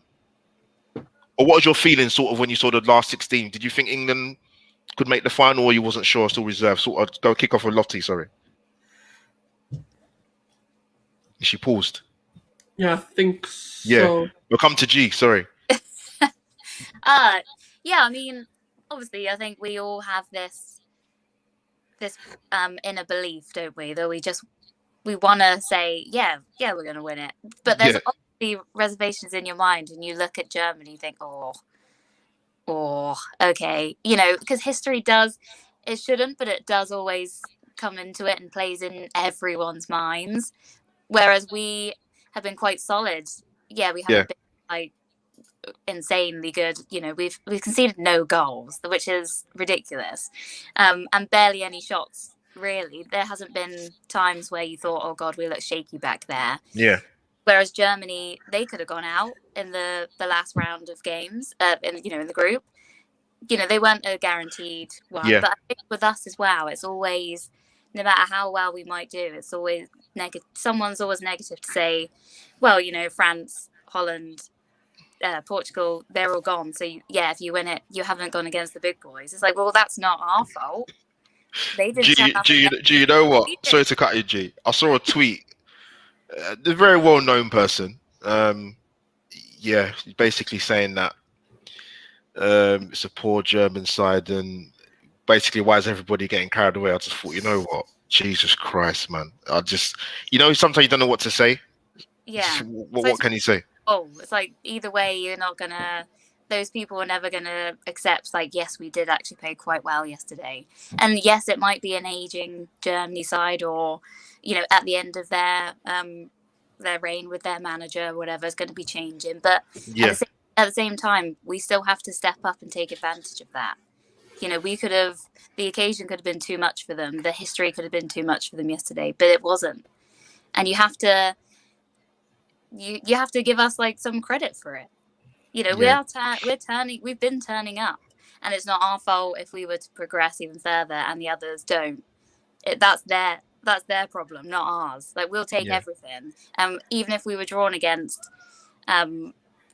what was your feeling sort of when you saw the last 16? Did you think England could make the final or you wasn't sure, still reserved? Sort of go kick off with Lottie, sorry. She paused. Yeah, I think so. Yeah, we'll come to G, sorry. I mean, obviously, I think we all have this inner belief, don't we? That we want to say, yeah, we're going to win it. But there's obviously reservations in your mind, and you look at Germany, you think, okay, because history it shouldn't, but it does always come into it and plays in everyone's minds. Whereas we have been quite solid. Yeah, we haven't been insanely good. We've conceded no goals, which is ridiculous, and barely any shots. Really, there hasn't been times where you thought, "Oh God, we look shaky back there." Yeah. Whereas Germany, they could have gone out in the last round of games, in the group. They weren't a guaranteed one. Yeah. But I think with us as well, it's always, no matter how well we might do, it's always negative. Someone's always negative to say, well, France, Holland, Portugal, they're all gone. So if you win it, you haven't gone against the big boys. It's like, well, that's not our fault. They didn't. G, you know what? Sorry to cut you, G. I saw a tweet. The very well-known person. Basically saying that it's a poor German side, and basically, why is everybody getting carried away? I just thought, you know what? Jesus Christ, man! I just, sometimes you don't know what to say. Yeah. What can you say? Oh, it's like either way, you're not gonna. Those people are never gonna accept. Yes, we did actually play quite well yesterday, and yes, it might be an aging Germany side, or at the end of their reign with their manager, or whatever is going to be changing. But at the same time, we still have to step up and take advantage of that. The occasion could have been too much for them. The history could have been too much for them yesterday, but it wasn't. And you have to give us some credit for it. We've been turning up, and it's not our fault if we were to progress even further and the others don't. That's their problem, not ours. We'll take everything. Even if we were drawn against, how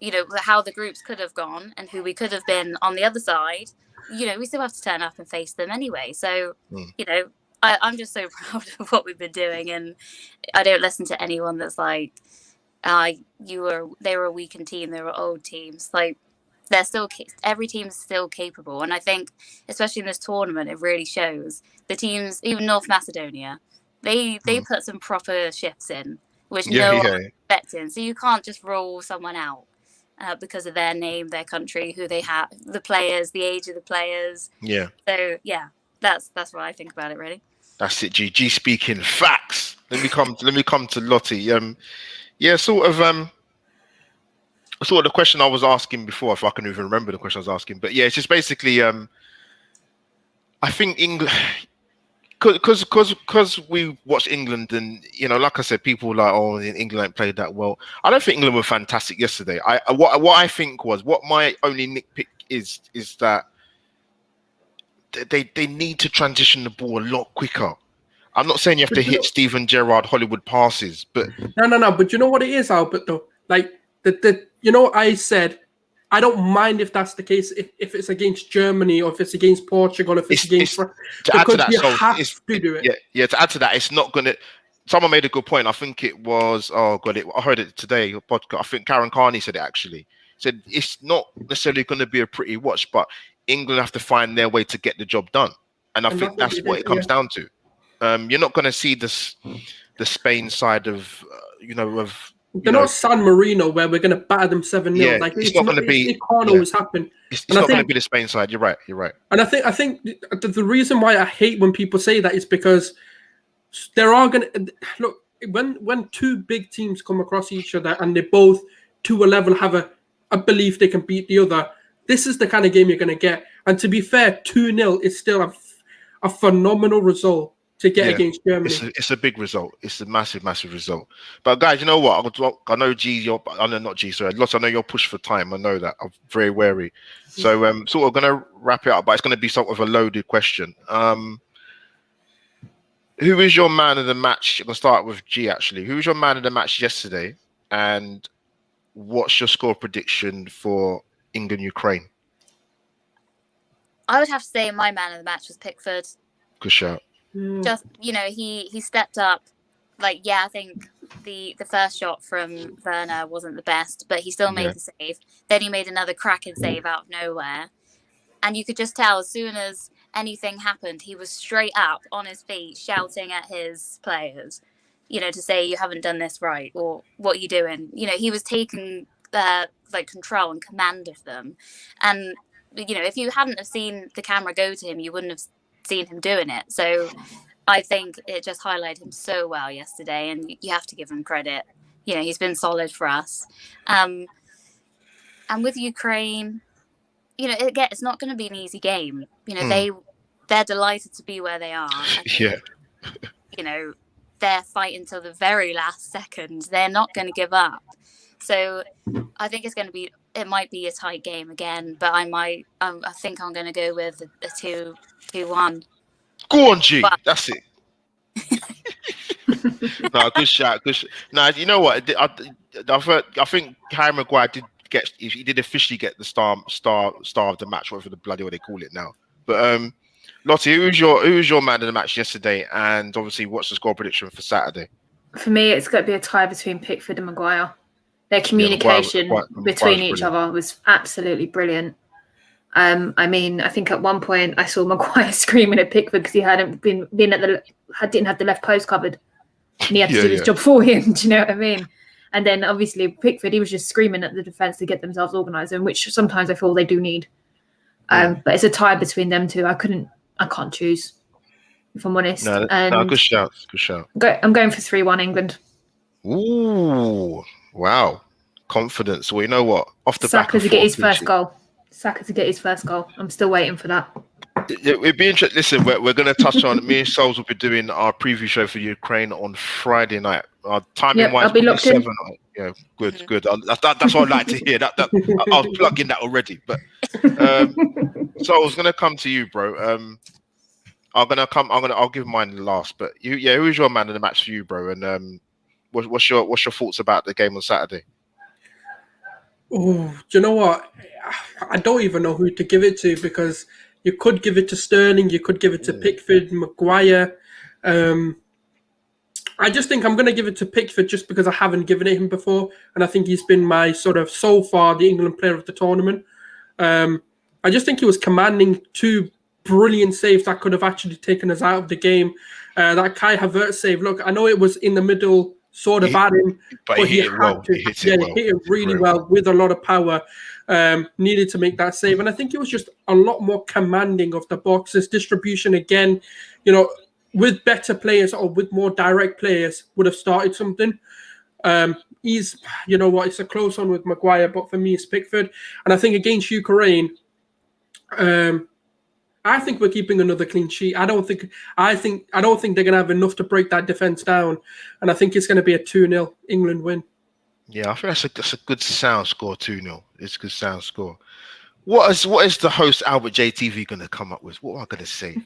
the groups could have gone and who we could have been on the other side, we still have to turn up and face them anyway. So, I'm just so proud of what we've been doing, and I don't listen to anyone that's like, they were a weakened team, they were old teams. They're still, every team's still capable, and I think especially in this tournament it really shows. The teams, even North Macedonia, they put some proper shifts in, which no one was expecting. So you can't just roll someone out because of their name, their country, who they have, the players, the age of the players. Yeah. So that's what I think about it, really. That's it, G speaking facts. Let me come to Lottie. sort of the question I was asking before, if I can even remember the question I was asking. But yeah, it's just basically, I think England, because we watch England, and like I said, people were like, oh, England ain't played that well. I don't think England were fantastic yesterday. What I think was, what my only nitpick is that they need to transition the ball a lot quicker. I'm not saying you have to hit Steven Gerrard Hollywood passes, but no. But you know what it is, Albert, though? Like I said, I don't mind if that's the case, if it's against Germany or if it's against Portugal, if it's against France, because you have to do it. Yeah. To add to that, it's not gonna. Someone made a good point. I think it was. Oh God, I heard it today. Podcast. I think Karen Carney said it actually. Said it's not necessarily going to be a pretty watch, but England have to find their way to get the job done, and I think that's what it comes down to. You're not going to see the Spain side of They're not San Marino where we're going to batter them 7-0. Yeah, like it's not going to be. It can't always happen. It's not going to be the Spain side. You're right. And I think the reason why I hate when people say that is because there are going to look when two big teams come across each other and they both to a level have a belief they can beat the other. This is the kind of game you're going to get. And to be fair, 2-0 is still a phenomenal result to get against Germany. It's a big result. It's a massive result. But guys, you know what? I know Lots. I know you're pushed for time. I know that. I'm very wary. So sort of going to wrap it up, but it's going to be sort of a loaded question. Who is your man of the match? I'm going to start with G, actually. Who was your man of the match yesterday? And what's your score prediction for England-Ukraine? I would have to say my man of the match was Pickford. Good shout. Just, he stepped up. Like, I think the first shot from Werner wasn't the best, but he still made the save. Then he made another cracking save out of nowhere. And you could just tell as soon as anything happened, he was straight up on his feet shouting at his players, to say you haven't done this right or what are you doing? He was taking control and command of them. And, if you hadn't have seen the camera go to him, you wouldn't have seen him doing it. So I think it just highlighted him so well yesterday, and you have to give him credit. He's been solid for us. And with Ukraine, it's not going to be an easy game. They're delighted to be where they are. They're fighting till the very last second. They're not going to give up. So I think it might be a tight game again, but I think I'm going to go with a 2-1. Go on, G. But that's it. No, good shot. No, you know what? I think Harry Maguire did officially get the star of the match, whatever the bloody way they call it now. But Lottie, who was your man of the match yesterday? And obviously, what's the score prediction for Saturday? For me, it's going to be a tie between Pickford and Maguire. Their communication between each other was absolutely brilliant. I think at one point I saw Maguire screaming at Pickford because he hadn't didn't have the left post covered, and he had to do his job for him. Do you know what I mean? And then obviously Pickford, he was just screaming at the defence to get themselves organised, and which sometimes I feel they do need. But it's a tie between them two. I can't choose, if I'm honest. No, good shout. I'm going for 3-1 England. Ooh, wow, confidence. Well, you know what? Off the back Saka to get his first goal. Saka to get his first goal. I'm still waiting for that. It'd be interesting. Listen, we're going to touch on. Me and Souls will be doing our preview show for Ukraine on Friday night. Timing wise, I'll be locked 7. Yeah, good. That's what I'd like to hear. That I was plugging that already. But so I was going to come to you, bro. I'll give mine last. But who is your man in the match for you, bro? And what's your thoughts about the game on Saturday? Oh, do you know what? I don't even know who to give it to, because you could give it to Sterling, you could give it to Pickford, Maguire. I just think I'm going to give it to Pickford just because I haven't given it him before, and I think he's been my so far the England player of the tournament. I just think he was commanding 2 brilliant saves that could have actually taken us out of the game. That Kai Havertz save, look, I know it was in the middle, sort of at him, but he hit it well. He hit it really well with a lot of power. Needed to make that save, and I think it was just a lot more commanding of the box. His distribution again, with better players or with more direct players would have started something. He's, you know what, it's a close one with Maguire, but for me, it's Pickford. And I think against Ukraine, I think we're keeping another clean sheet. I don't think they're gonna have enough to break that defense down, and I think it's gonna be a 2-0 England win. Yeah, I think that's a good sound score, 2-0. It's a good sound score. What is the host Albert JTV going to come up with? What am I going to say?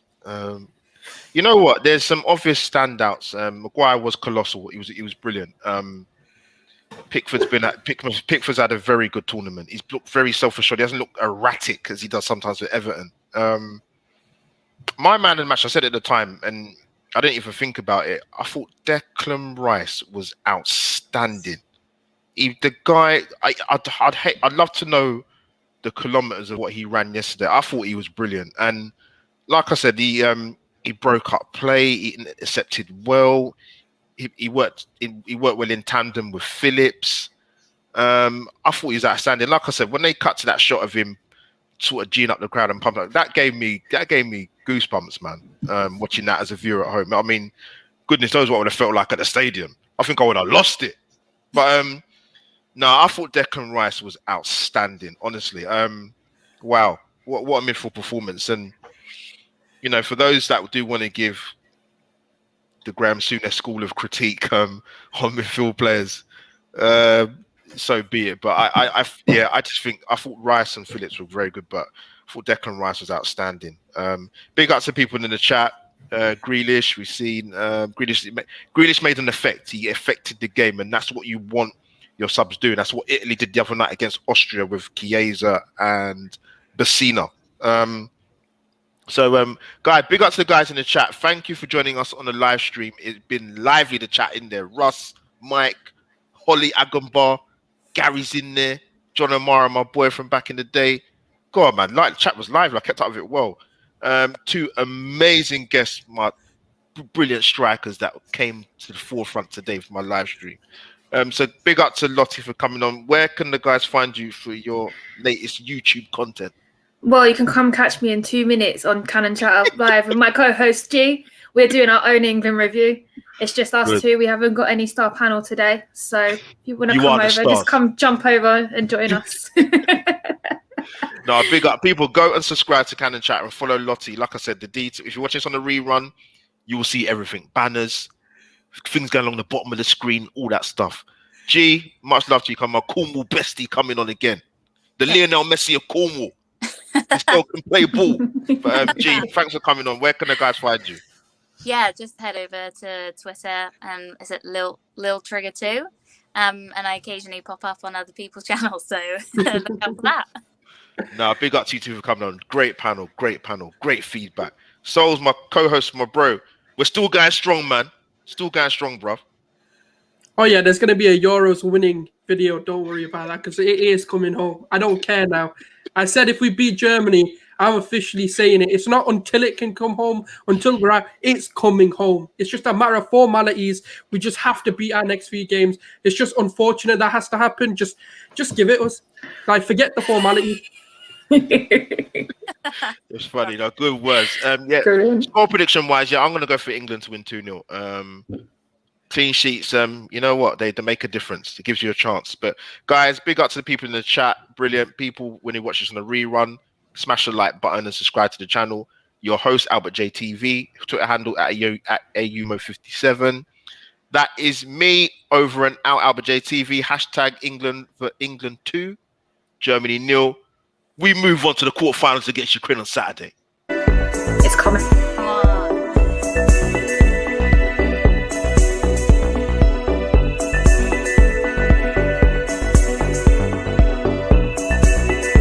You know what? There's some obvious standouts. Maguire was colossal. He was brilliant. Pickford's had a very good tournament. He's looked very self-assured. He doesn't look erratic as he does sometimes with Everton. My man of the match, I said it at the time, and I didn't even think about it. I thought Declan Rice was outstanding. The guy, I'd love to know the kilometers of what he ran yesterday. I thought he was brilliant, and like I said, he broke up play, he intercepted well, he worked well in tandem with Phillips. I thought he was outstanding. Like I said, when they cut to that shot of him sort of geeing up the crowd and pumping, that gave me goosebumps, man. Watching that as a viewer at home, I mean, goodness knows what it would have felt like at the stadium. I think I would have lost it, but no, I thought Declan Rice was outstanding, honestly. Wow, what a mythical performance. And, you know, for those that do want to give the Graham Souness school of critique on midfield players, so be it. But I thought Rice and Phillips were very good, but I thought Declan Rice was outstanding. Big up to people in the chat. Grealish, we've seen Grealish made an effect. He affected the game, and that's what you want your subs doing. That's what Italy did the other night against Austria with Chiesa and Bassina. Guys, big up to the guys in the chat. Thank you for joining us on the live stream. It's been lively, the chat in there. Russ, Mike, Holly Agumbar, Gary's in there, John O'Mara, my boy from back in the day. Go on, man. The chat was lively. I kept up with it well. Two amazing guests, my brilliant strikers that came to the forefront today for my live stream. So big up to Lottie for coming on. Where can the guys find you for your latest YouTube content? Well, you can come catch me in 2 minutes on Cannon Chat Up Live with my co-host G. We're doing our own England review. It's just us two. We haven't got any star panel today. So if you want to come over, just come jump over and join us. No, big up. People, go and subscribe to Cannon Chat and follow Lottie. Like I said, the details, if you're watching this on the rerun, you will see everything. Banners, things going along the bottom of the screen, all that stuff. G, much love to you. My Cornwall bestie coming on again. The Lionel Messi of Cornwall. He still can play ball. But G, thanks for coming on. Where can the guys find you? Yeah, just head over to Twitter. Is it Lil Trigger 2? And I occasionally pop up on other people's channels, so look out for that. No, big up to you two for coming on. Great panel, great feedback. Soul's my co-host, my bro. We're still going strong, man. Still going strong, bro. Oh yeah, there's gonna be a Euros winning video. Don't worry about that because it is coming home. I don't care now. I said if we beat Germany, I'm officially saying it. It's not until it can come home, until we're out. It's coming home. It's just a matter of formalities. We just have to beat our next few games. It's just unfortunate that has to happen. Just give it us. Like, forget the formalities. It's funny, though. Good words. Score prediction wise, I'm gonna go for England to win 2-0. Clean sheets, you know what? They make a difference. It gives you a chance. But guys, big up to the people in the chat. Brilliant people. When you watch this on the rerun, smash the like button and subscribe to the channel. Your host, Albert JTV, Twitter handle at AUMO57. That is me over and out, Albert JTV. Hashtag England for England 2, Germany 0. We move on to the quarterfinals against Ukraine on Saturday.